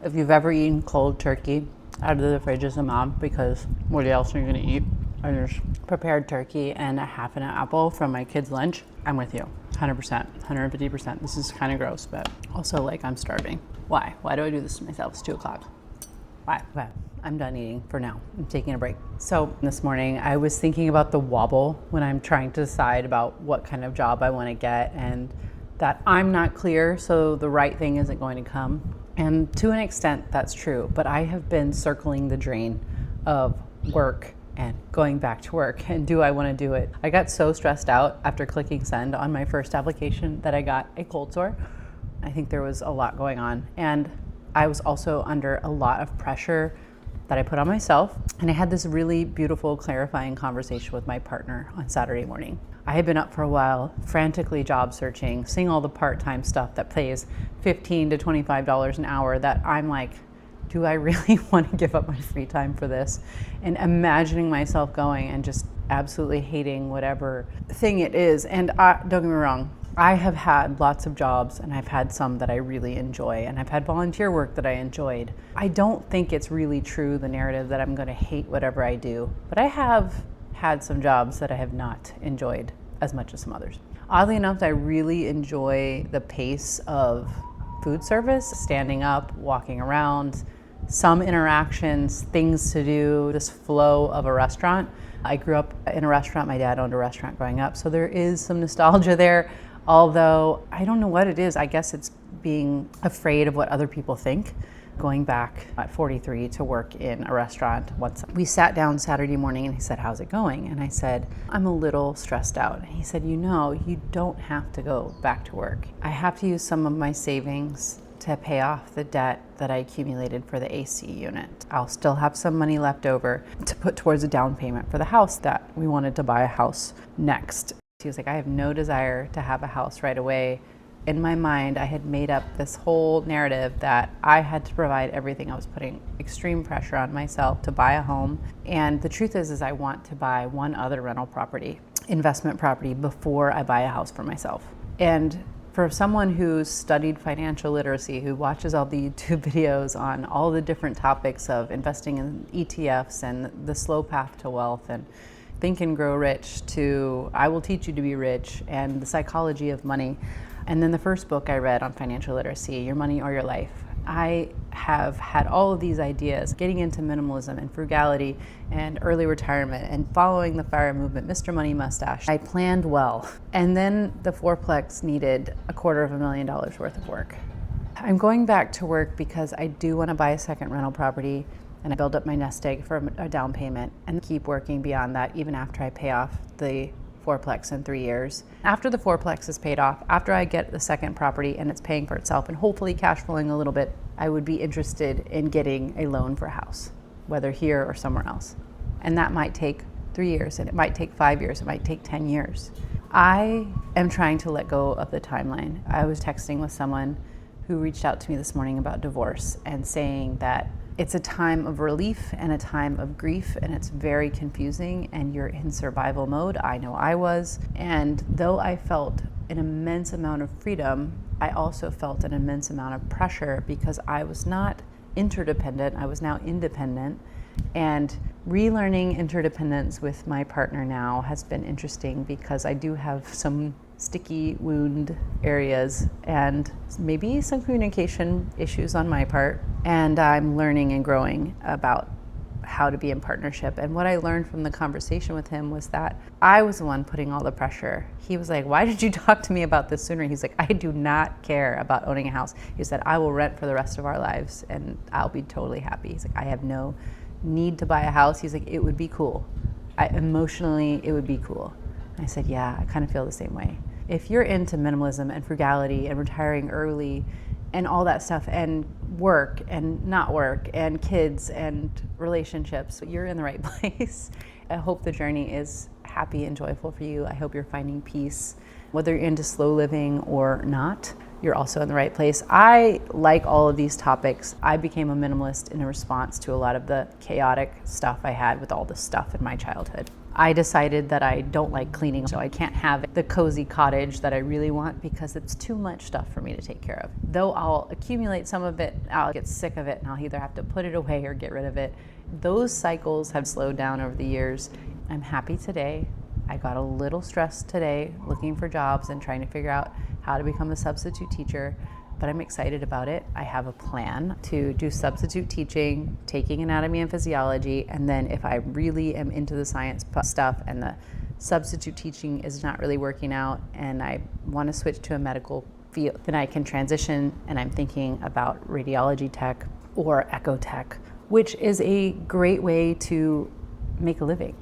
If you've ever eaten cold turkey out of the fridge as a mom, because what else are you gonna eat? And there's prepared turkey and a half an apple from my kid's lunch, I'm with you, 100%, 150%. This is kind of gross, but also like I'm starving. Why? Why do I do this to myself? It's 2 o'clock. Why? Okay, I'm done eating for now. I'm taking a break. So this morning I was thinking about the wobble when I'm trying to decide about what kind of job I want to get, and that I'm not clear, so the right thing isn't going to come. And to an extent, that's true, but I have been circling the drain of work and going back to work, and do I want to do it? I got so stressed out after clicking send on my first application that I got a cold sore. I think there was a lot going on, and I was also under a lot of pressure that I put on myself, and I had this really beautiful, clarifying conversation with my partner on Saturday morning. I had been up for a while, frantically job searching, seeing all the part-time stuff that pays $15 to $25 an hour, that I'm like, do I really want to give up my free time for this? And imagining myself going and just absolutely hating whatever thing it is. And don't get me wrong, I have had lots of jobs, and I've had some that I really enjoy, and I've had volunteer work that I enjoyed. I don't think it's really true, the narrative that I'm going to hate whatever I do, but I have had some jobs that I have not enjoyed as much as some others. Oddly enough, I really enjoy the pace of food service, standing up, walking around, some interactions, things to do, this flow of a restaurant. I grew up in a restaurant. My dad owned a restaurant growing up, so there is some nostalgia there, although I don't know what it is. I guess it's being afraid of what other people think. Going back at 43 to work in a restaurant once. We sat down Saturday morning and he said, how's it going? And I said, I'm a little stressed out. And he said, you don't have to go back to work. I have to use some of my savings to pay off the debt that I accumulated for the AC unit. I'll still have some money left over to put towards a down payment for the house that we wanted to buy a house next. He was like, I have no desire to have a house right away. In my mind, I had made up this whole narrative that I had to provide everything. I was putting extreme pressure on myself to buy a home. And the truth is I want to buy one other rental property, investment property, before I buy a house for myself. And for someone who's studied financial literacy, who watches all the YouTube videos on all the different topics of investing in ETFs and the slow path to wealth, and Think and Grow Rich, to I Will Teach You to Be Rich, and the psychology of money, and then the first book I read on financial literacy, Your Money or Your Life. I have had all of these ideas, getting into minimalism and frugality and early retirement and following the FIRE movement, Mr. Money Mustache. I planned well. And then the fourplex needed $250,000 worth of work. I'm going back to work because I do want to buy a second rental property, and I build up my nest egg for a down payment and keep working beyond that even after I pay off the fourplex in 3 years. After the fourplex is paid off, after I get the second property and it's paying for itself and hopefully cash flowing a little bit, I would be interested in getting a loan for a house, whether here or somewhere else. And that might take 3 years, and it might take 5 years, it might take 10 years. I am trying to let go of the timeline. I was texting with someone who reached out to me this morning about divorce and saying that it's a time of relief and a time of grief, and it's very confusing, and you're in survival mode. I know I was. And though I felt an immense amount of freedom, I also felt an immense amount of pressure because I was not interdependent, I was now independent. And relearning interdependence with my partner now has been interesting because I do have some sticky wound areas and maybe some communication issues on my part. And I'm learning and growing about how to be in partnership. And what I learned from the conversation with him was that I was the one putting all the pressure. He was like, why did you talk to me about this sooner? He's like, I do not care about owning a house. He said, I will rent for the rest of our lives and I'll be totally happy. He's like, I have no need to buy a house. He's like, it would be cool. Emotionally, it would be cool. I said, yeah, I kind of feel the same way. If you're into minimalism and frugality and retiring early and all that stuff, and work and not work and kids and relationships, you're in the right place. I hope the journey is happy and joyful for you. I hope you're finding peace. Whether you're into slow living or not, you're also in the right place. I like all of these topics. I became a minimalist in a response to a lot of the chaotic stuff I had with all the stuff in my childhood. I decided that I don't like cleaning, so I can't have the cozy cottage that I really want because it's too much stuff for me to take care of. Though I'll accumulate some of it, I'll get sick of it and I'll either have to put it away or get rid of it. Those cycles have slowed down over the years. I'm happy today. I got a little stressed today looking for jobs and trying to figure out how to become a substitute teacher, but I'm excited about it. I have a plan to do substitute teaching, taking anatomy and physiology, and then if I really am into the science stuff and the substitute teaching is not really working out and I want to switch to a medical field, then I can transition, and I'm thinking about radiology tech or echo tech, which is a great way to make a living.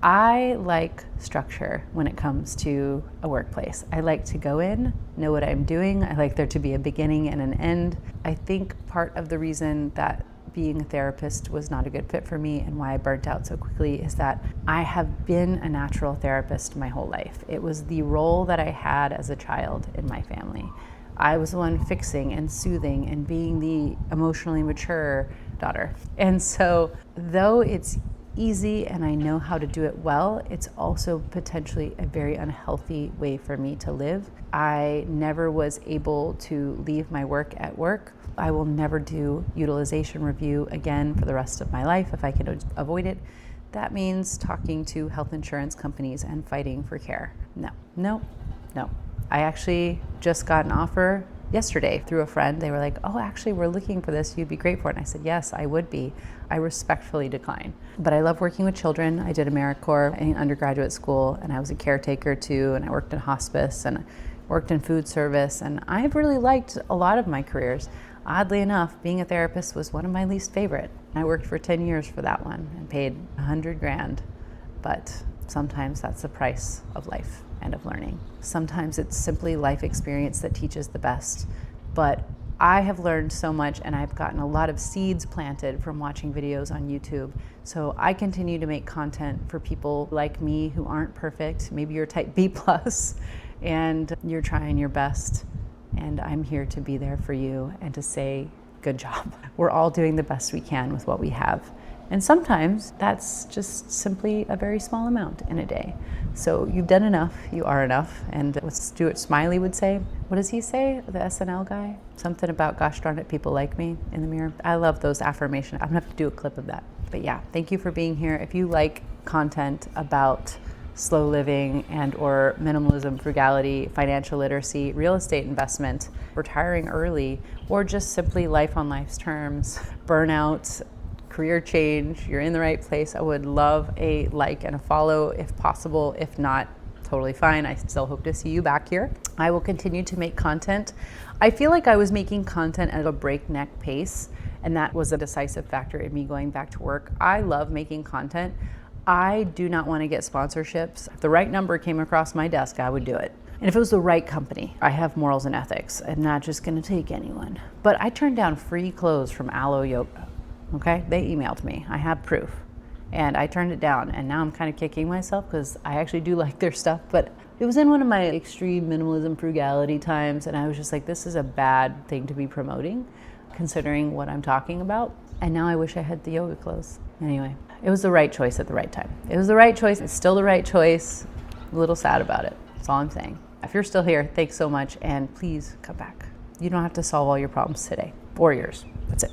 I like structure when it comes to a workplace. I like to go in, know what I'm doing. I like there to be a beginning and an end. I think part of the reason that being a therapist was not a good fit for me and why I burnt out so quickly is that I have been a natural therapist my whole life. It was the role that I had as a child in my family. I was the one fixing and soothing and being the emotionally mature daughter. And so though it's easy and I know how to do it well, it's also potentially a very unhealthy way for me to live. I never was able to leave my work at work. I will never do utilization review again for the rest of my life if I can avoid it. That means talking to health insurance companies and fighting for care. No. I actually just got an offer yesterday through a friend. They were like, oh, actually, we're looking for this. You'd be great for it. And I said, yes, I would be. I respectfully decline. But I love working with children. I did AmeriCorps in undergraduate school, and I was a caretaker too, and I worked in hospice, and I worked in food service, and I've really liked a lot of my careers. Oddly enough, being a therapist was one of my least favorite. I worked for 10 years for that one and paid $100,000, but sometimes that's the price of life and of learning. Sometimes it's simply life experience that teaches the best. But I have learned so much, and I've gotten a lot of seeds planted from watching videos on YouTube. So I continue to make content for people like me who aren't perfect. Maybe you're type B+, and you're trying your best. And I'm here to be there for you and to say, good job. We're all doing the best we can with what we have. And sometimes that's just simply a very small amount in a day. So you've done enough, you are enough. And what Stuart Smiley would say, what does he say, the SNL guy? Something about, gosh darn it, people like me in the mirror. I love those affirmations. I'm gonna have to do a clip of that. But yeah, thank you for being here. If you like content about slow living and or minimalism, frugality, financial literacy, real estate investment, retiring early, or just simply life on life's terms, burnout, career change, you're in the right place, I would love a like and a follow if possible. If not, totally fine. I still hope to see you back here. I will continue to make content. I feel like I was making content at a breakneck pace, and that was a decisive factor in me going back to work. I love making content. I do not want to get sponsorships. If the right number came across my desk, I would do it. And if it was the right company, I have morals and ethics. I'm not just going to take anyone. But I turned down free clothes from Aloe Yoga. Okay, they emailed me. I have proof. And I turned it down. And now I'm kind of kicking myself because I actually do like their stuff. But it was in one of my extreme minimalism frugality times. And I was just like, this is a bad thing to be promoting, considering what I'm talking about. And now I wish I had the yoga clothes. Anyway, it was the right choice at the right time. It was the right choice. It's still the right choice. A little sad about it. That's all I'm saying. If you're still here, thanks so much. And please come back. You don't have to solve all your problems today or yours. That's it.